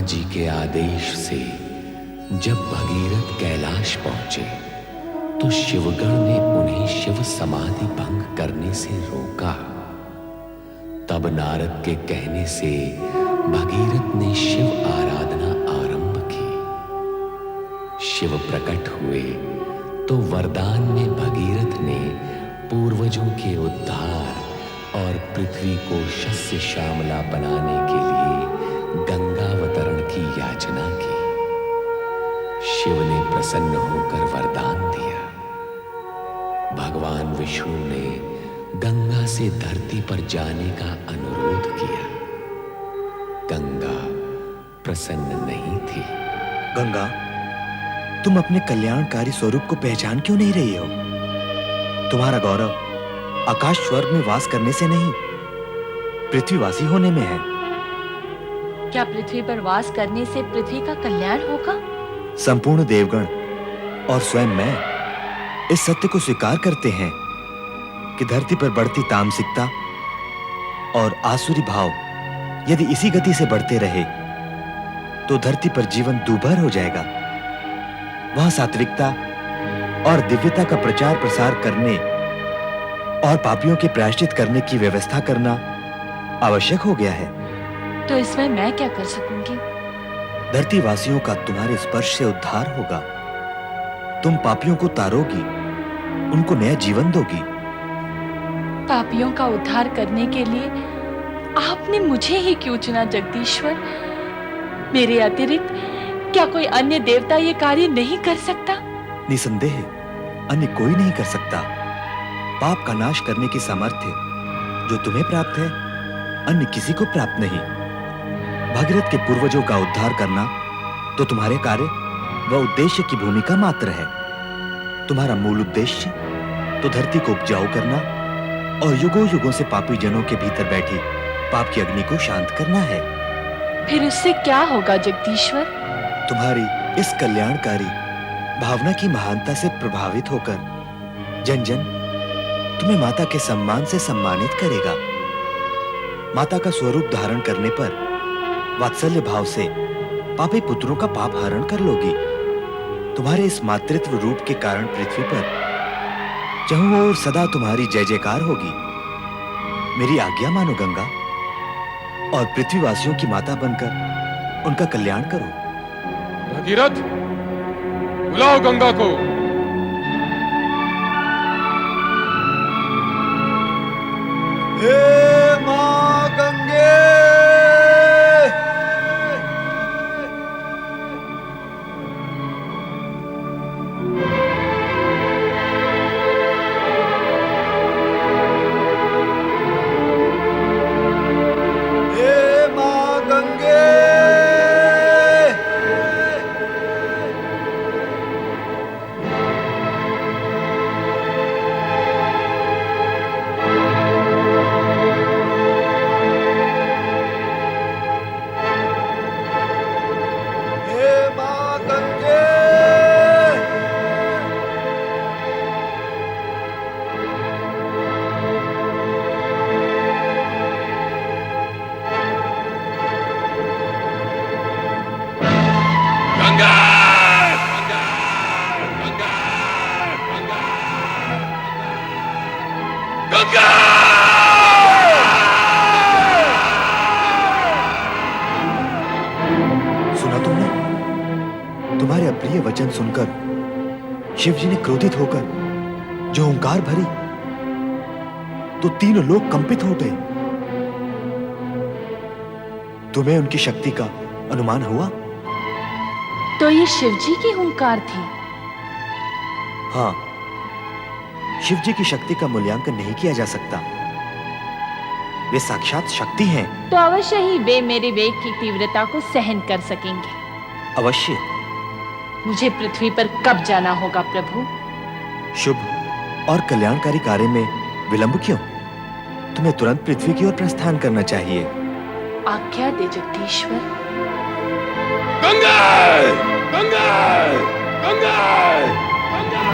जी के आदेश से जब भगीरथ कैलाश पहुंचे तो शिवगण ने उन्हें शिव समाधि भंग करने से रोका। तब नारद के कहने से भगीरथ ने शिव आराधना आरंभ की। शिव प्रकट हुए तो वरदान में भगीरथ ने पूर्वजों के उद्धार और पृथ्वी को शस्य श्यामला बनाने के लिए गंगावतरण की याचना की। शिव ने प्रसन्न होकर वरदान दिया। भगवान विष्णु ने गंगा से धरती पर जाने का अनुरोध किया। गंगा प्रसन्न नहीं थी। गंगा, तुम अपने कल्याणकारी स्वरूप को पहचान क्यों नहीं रही हो? तुम्हारा गौरव आकाश स्वर्ग में वास करने से नहीं, पृथ्वीवासी होने में है। क्या पृथ्वी पर वास करने से पृथ्वी का कल्याण होगा? संपूर्ण देवगण और स्वयं मैं इस सत्य को स्वीकार करते हैं कि धरती पर बढ़ती तामसिकता और आसुरी भाव यदि इसी गति से बढ़ते रहे तो धरती पर जीवन दूभर हो जाएगा। वहां सात्विकता और दिव्यता का प्रचार प्रसार करने और पापियों के प्रायश्चित करने की व्यवस्था करना आवश्यक हो गया है। तो इसमें मैं क्या कर सकूंगी? धरतीवासियों का तुम्हारे स्पर्श से उद्धार होगा। तुम पापियों को तारोगी, उनको नया जीवन दोगी। पापियों का उद्धार करने के लिए आपने मुझे ही क्यों चुना जगदीश्वर? मेरे अतिरिक्त क्या कोई अन्य देवता ये कार्य नहीं कर सकता? निसंदेह अन्य कोई नहीं कर सकता। पाप का नाश करने की सामर्थ्य जो तुम्हें प्राप्त है, अन्य किसी को प्राप्त नहीं। भगीरथ के पूर्वजों का उद्धार करना तो तुम्हारे कार्य व उद्देश्य की भूमिका मात्र है। तुम्हारा मूल उद्देश्य तो धरती को उपजाऊ करना और युगों युगों से पापी जनों के भीतर बैठी पाप की अग्नि को शांत करना है। फिर उससे क्या होगा जगदीश्वर? तुम्हारी इस कल्याणकारी भावना की महानता से प्रभावित होकर जन जन तुम्हें माता के सम्मान से सम्मानित करेगा। माता का स्वरूप धारण करने पर वात्सल्य भाव से पापी पुत्रों का पाप हरण कर लोगी। तुम्हारे इस मातृत्व रूप के कारण पृथ्वी पर चहुं ओर सदा तुम्हारी जय जयकार होगी। मेरी आज्ञा मानो गंगा, और पृथ्वीवासियों की माता बनकर उनका कल्याण करो। भगीरथ, बुलाओ गंगा को। हे मां गंगे! सुना तुमने? तुम्हारे अप्रिय वचन सुनकर शिव जी ने क्रोधित होकर जो ओंकार भरी तो तीनों लोग कंपित हो गए। तुम्हें उनकी शक्ति का अनुमान हुआ? तो ये शिव जी की हुंकार थी? हाँ, शिव जी की शक्ति का मूल्यांकन नहीं किया जा सकता। वे साक्षात शक्ति हैं। तो अवश्य ही वे मेरे वेग की तीव्रता को सहन कर सकेंगे। अवश्य। मुझे पृथ्वी पर कब जाना होगा प्रभु? शुभ और कल्याणकारी कार्य में विलंब क्यों? तुम्हें तुरंत पृथ्वी की ओर प्रस्थान करना चाहिए। आज्ञा दे जगदीश्वर। गंगा! गंगा! गंगा! गंगा!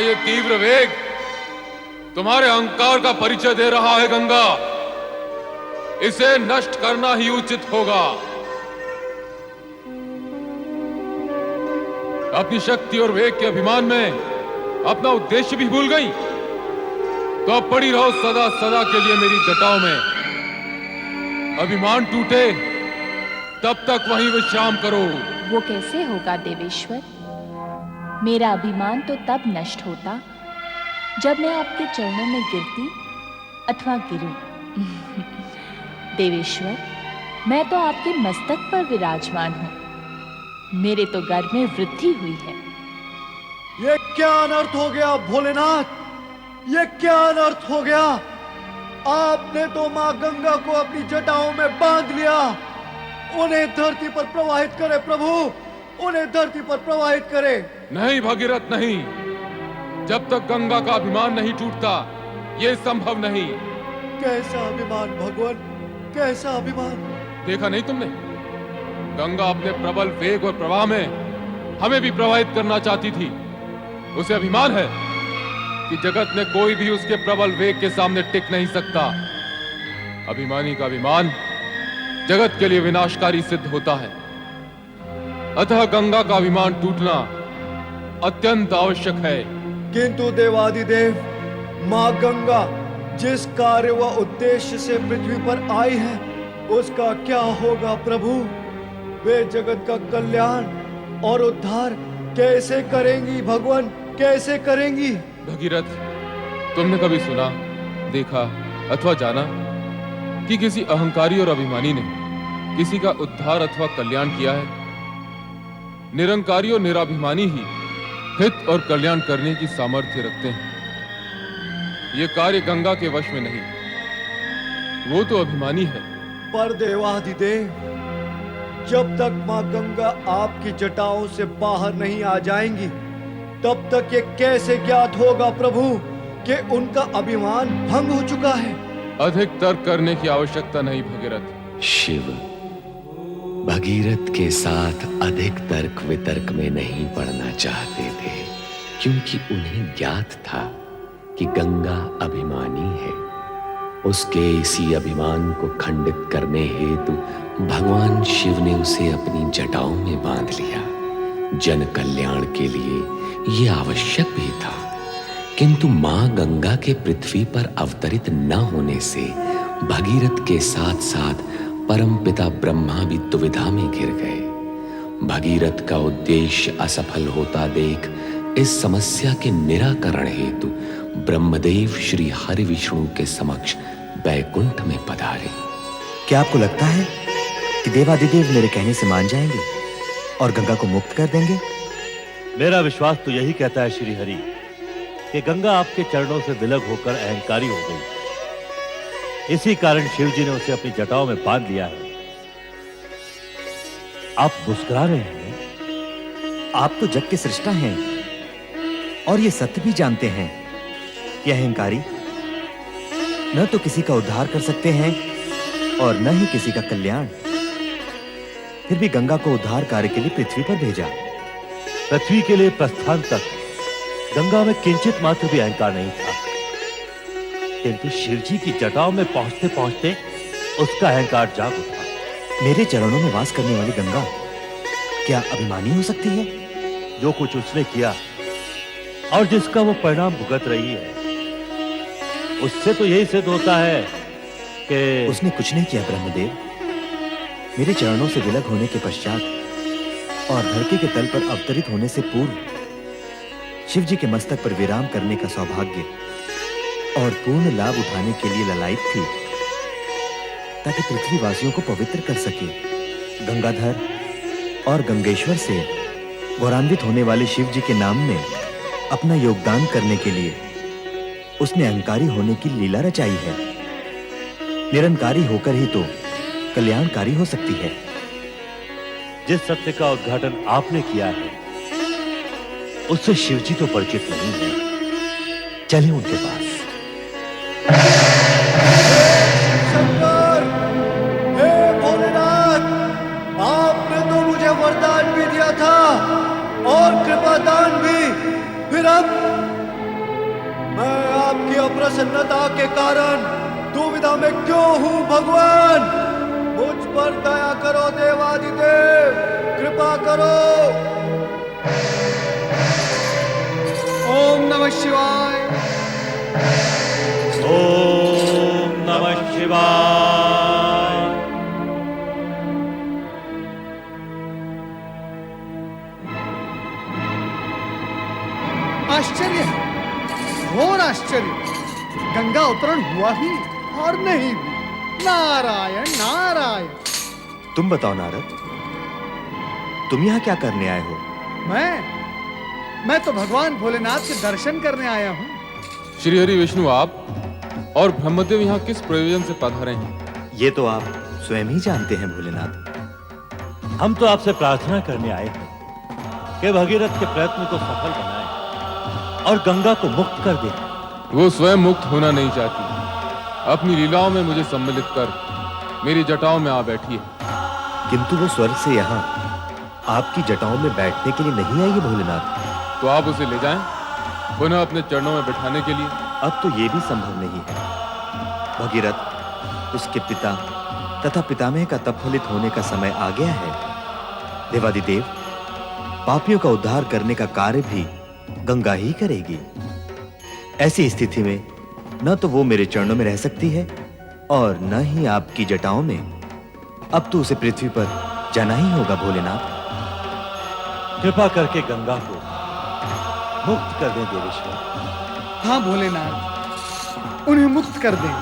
ये तीव्र वेग तुम्हारे अहंकार का परिचय दे रहा है गंगा। इसे नष्ट करना ही उचित होगा। अपनी शक्ति और वेग के अभिमान में अपना उद्देश्य भी भूल गई, तो अब पड़ी रहो सदा सदा के लिए मेरी जटाओं में। अभिमान टूटे तब तक वहीं विश्राम करो। वो कैसे होगा देवेश्वर? मेरा अभिमान तो तब नष्ट होता जब मैं आपके चरणों में गिरती अथवा गिरूं। देवेश्वर, मैं तो आपके मस्तक पर विराजमान हूं। मेरे तो गर्भ में वृद्धि हुई है। ये क्या अनर्थ हो गया भोलेनाथ? ये क्या अनर्थ हो गया? आपने तो मां गंगा को अपनी जटाओं में बांध लिया। उन्हें धरती पर प्रवाहित करे प्रभु, उन्हें धरती पर प्रवाहित करे। नहीं भगीरथ नहीं, जब तक गंगा का अभिमान नहीं टूटता यह संभव नहीं। कैसा अभिमान भगवान, कैसा अभिमान? देखा नहीं तुमने? गंगा अपने प्रबल वेग और प्रवाह में हमें भी प्रवाहित करना चाहती थी। उसे अभिमान है कि जगत में कोई भी उसके प्रबल वेग के सामने टिक नहीं सकता। अभिमानी का अभिमान जगत के लिए विनाशकारी सिद्ध होता है। अतः गंगा का अभिमान टूटना अत्यंत आवश्यक है। किंतु देवादिदेव, मां गंगा जिस कार्य व उद्देश्य से पृथ्वी पर आई है उसका क्या होगा प्रभु? वे जगत का कल्याण और उद्धार कैसे करेंगी भगवान, कैसे करेंगी? भगीरथ, तुमने कभी सुना, देखा अथवा जाना कि किसी अहंकारी और अभिमानी ने किसी का उद्धार अथवा कल्याण किया है? निरंकारी और निराभिमानी ही हित और कल्याण करने की सामर्थ्य रखते हैं। ये कार्य गंगा के वश में नहीं, वो तो अभिमानी है। पर देवाधिदेव, जब तक मां गंगा आपकी जटाओं से बाहर नहीं आ जाएंगी तब तक ये कैसे ज्ञात होगा प्रभु कि उनका अभिमान भंग हो चुका है? अधिक तर्क करने की आवश्यकता नहीं भगीरथ। शिव भगीरथ के साथ अधिक तर्क वितर्क में नहीं पड़ना चाहते थे, क्योंकि उन्हें ज्ञात था कि गंगा अभिमानी है। उसके इसी अभिमान को खंडित करने हेतु भगवान शिव ने उसे अपनी जटाओं में बांध लिया। जन कल्याण के लिए यह आवश्यक भी था, किंतु मां गंगा के पृथ्वी पर अवतरित न होने से भगीरथ के साथ साथ परमपिता ब्रह्मा भी दुविधा में घिर गए। भगीरथ का उद्देश्य असफल होता देख इस समस्या के निराकरण हेतु ब्रह्मदेव श्री हरि विष्णु के समक्ष बैकुंठ में पधारे। क्या आपको लगता है कि देवादिदेव मेरे कहने से मान जाएंगे और गंगा को मुक्त कर देंगे? मेरा विश्वास तो यही कहता है श्री हरि कि गंगा आपके चरणों से विलग होकर अहंकारी हो गई। इसी कारण शिव जी ने उसे अपनी जटाओं में बांध लिया है। आप मुस्कुरा रहे हैं? आप तो जग के सृष्टा हैं और ये सत्य भी जानते हैं कि अहंकारी न तो किसी का उद्धार कर सकते हैं और न ही किसी का कल्याण। फिर भी गंगा को उद्धार कार्य के लिए पृथ्वी पर भेजा। पृथ्वी के लिए प्रस्थान तक गंगा में किंचित मात्र भी अहंकार नहीं था, किंतु शिव जी की जटाओं में पहुंचते पहुंचते उसका अहंकार जाग उठा। मेरे चरणों में वास करने वाली गंगा क्या अभिमानी हो सकती है? जो कुछ उसने किया और जिसका वो परिणाम भुगत रही है, उससे तो यही सिद्ध होता है कि उसने कुछ नहीं किया ब्रह्मदेव। मेरे चरणों से विलग होने के पश्चात और धरती के तल पर अवतरित होने से पूर्व शिव जी के मस्तक पर विराम करने का सौभाग्य और पूर्ण लाभ उठाने के लिए ललायित थी, ताकि पृथ्वीवासियों को पवित्र कर सके। गंगाधर और गंगेश्वर से गौरवान्वित होने वाले शिव जी के नाम में अपना योगदान करने के लिए उसने अहंकारी होने की लीला रचाई है। निरंकारी होकर ही तो कल्याणकारी हो सकती है। जिस सत्य का उद्घाटन आपने किया है उससे शिवजी तो परिचित नहीं है। चलें उनके पास। शंकर, हे भोलेनाथ, आपने तो मुझे वरदान भी दिया था और कृपादान भी। फिर अब प्रसन्नता के कारण दुविधा में क्यों हूं भगवान? मुझ पर दया करो देवादिदेव, कृपा करो। ओम नमः शिवाय। ओम नमः शिवाय। आश्चर्य है, घोर आश्चर्य। गंगा अवतरण हुआ ही और नहीं भी। नारायण नारायण। तुम बताओ नारद, तुम यहाँ क्या करने आए हो? मैं तो भगवान भोलेनाथ के दर्शन करने आया हूँ। श्री हरि विष्णु, आप और ब्रह्मदेव यहाँ किस प्रयोजन से पधारे हैं? ये तो आप स्वयं ही जानते हैं भोलेनाथ। हम तो आपसे प्रार्थना करने आए हैं कि भगीरथ के प्रयत्न को सफल बनाएं और गंगा को मुक्त कर दें। वो स्वयं मुक्त होना नहीं चाहती, अपनी लीलाओं में मुझे सम्मिलित कर मेरी जटाओं में आ बैठी है। किंतु वो स्वर्ग से यहाँ आपकी जटाओं में बैठने के लिए नहीं आई है भोलेनाथ। तो आप उसे ले जाएं, पुनः अपने चरणों में बिठाने के लिए। अब तो ये भी संभव नहीं है। भगीरथ, उसके पिता तथा पितामह का तप फलित होने का समय आ गया है। देवादिदेव, पापियों का उद्धार करने का कार्य भी गंगा ही करेगी। ऐसी स्थिति में न तो वो मेरे चरणों में रह सकती है और न ही आपकी जटाओं में। अब तो उसे पृथ्वी पर जाना ही होगा भोलेनाथ। कृपा करके गंगा को मुक्त कर दें देवेश्वर। हाँ भोलेनाथ, उन्हें मुक्त कर दें।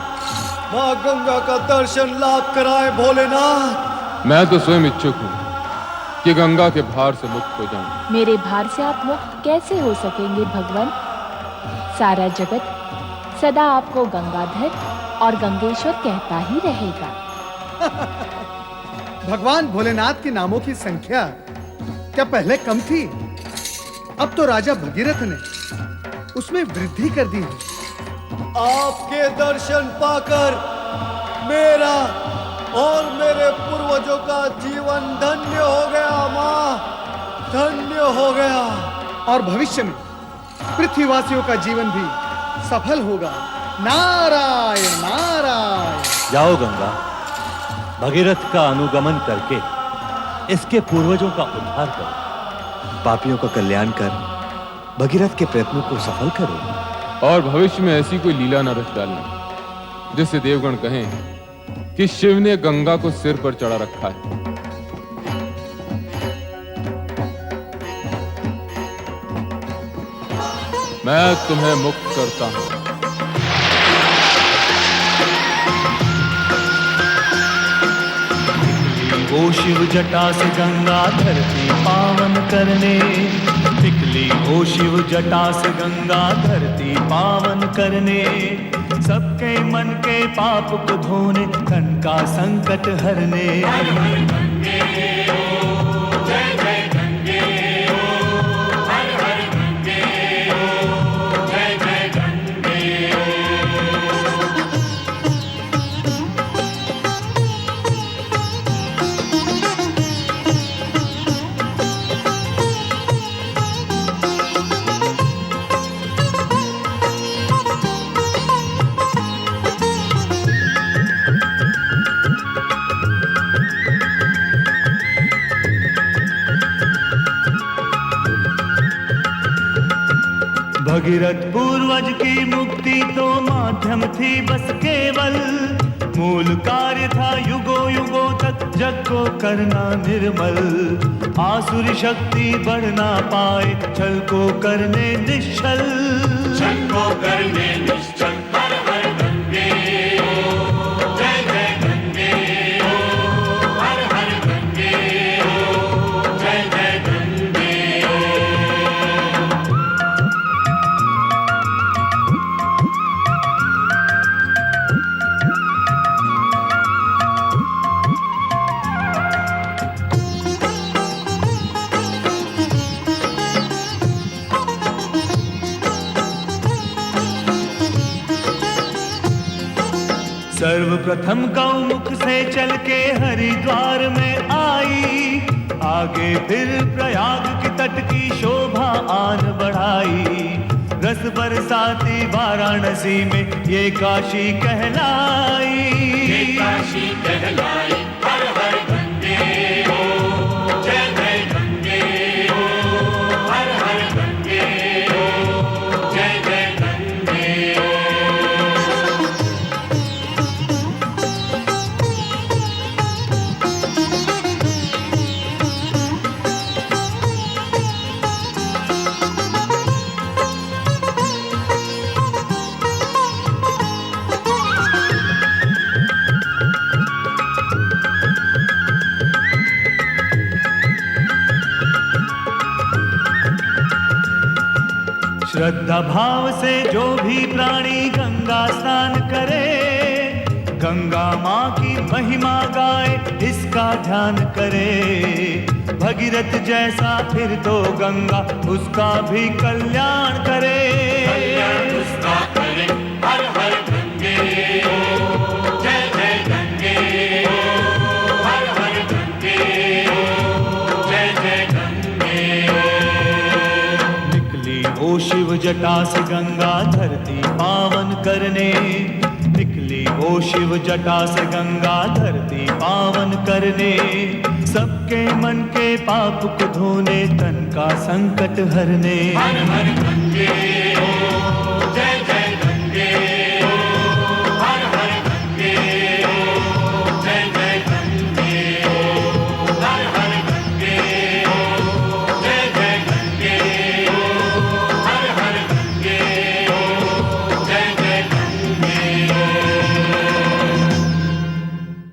माँ गंगा का दर्शन लाभ कराए भोलेनाथ। मैं तो स्वयं इच्छुक हूँ कि गंगा के भार से मुक्त हो जाऊं। मेरे भार से आप मुक्त कैसे हो सकेंगे भगवान? सारा जगत सदा आपको गंगाधर और गंगेश्वर कहता ही रहेगा। भगवान भोलेनाथ के नामों की संख्या क्या पहले कम थी? अब तो राजा भगीरथ ने उसमें वृद्धि कर दी है। आपके दर्शन पाकर मेरा और मेरे पूर्वजों का जीवन धन्य हो गया माँ, धन्य हो गया। और भविष्य में पृथ्वीवासियों का जीवन भी सफल होगा। नारायण नारायण। जाओ गंगा, भगीरथ का अनुगमन करके इसके पूर्वजों का उद्धार करो। पापियों का कल्याण कर भगीरथ के प्रयत्नों को सफल करो। और भविष्य में ऐसी कोई लीला न रच डालना जिससे देवगण कहें कि शिव ने गंगा को सिर पर चढ़ा रखा है। मैं तुम्हें मुक्त करता हूं। ओ शिव जटा से गंगा धरती पावन करने, निकली ओ शिव जटा से गंगा धरती पावन करने, सबके मन के पाप को धोने, धन का संकट हरने। भगीरथ पूर्वज की मुक्ति तो माध्यम थी बस केवल, मूल कार्य था युगों युगों तक जग को करना निर्मल। आसुरी शक्ति बढ़ ना पाए छल को करने निश्चल, छल को करने निश्चल। हर हर गंगे ओ जय जय गंगे ओ, हर हर गंगे ओ जय जय गंगे ओ। सर्वप्रथम गौमुख से चल के हरिद्वार में आई, आगे फिर प्रयाग की तट की शोभा आन बढ़ाई। रस बरसाती वाराणसी में ये काशी कहलाई। ये काशी कहलाई। हर हर गंगे हो, जय जय गंगे हो, हर हर गंगे हो, जय जय गंगे हो। श्रद्धा भाव से जो भी प्राणी गंगा स्नान करे, गंगा माँ की महिमा गाए, इसका ध्यान करे। भगीरथ जैसा फिर तो गंगा उसका भी कल्याण करे। कल्याण उसका करे। हर हर गंगे हो, जय जय गंगे हो, हर हर गंगे हो, जय जय गंगे हो। निकली ओ शिव जटा से गंगा धरती पावन करने, निकली ओ शिव जटा से गंगा धरती पावन करने। सबके मन के पाप को धोने, तन का संकट हरने। हर हर गंगे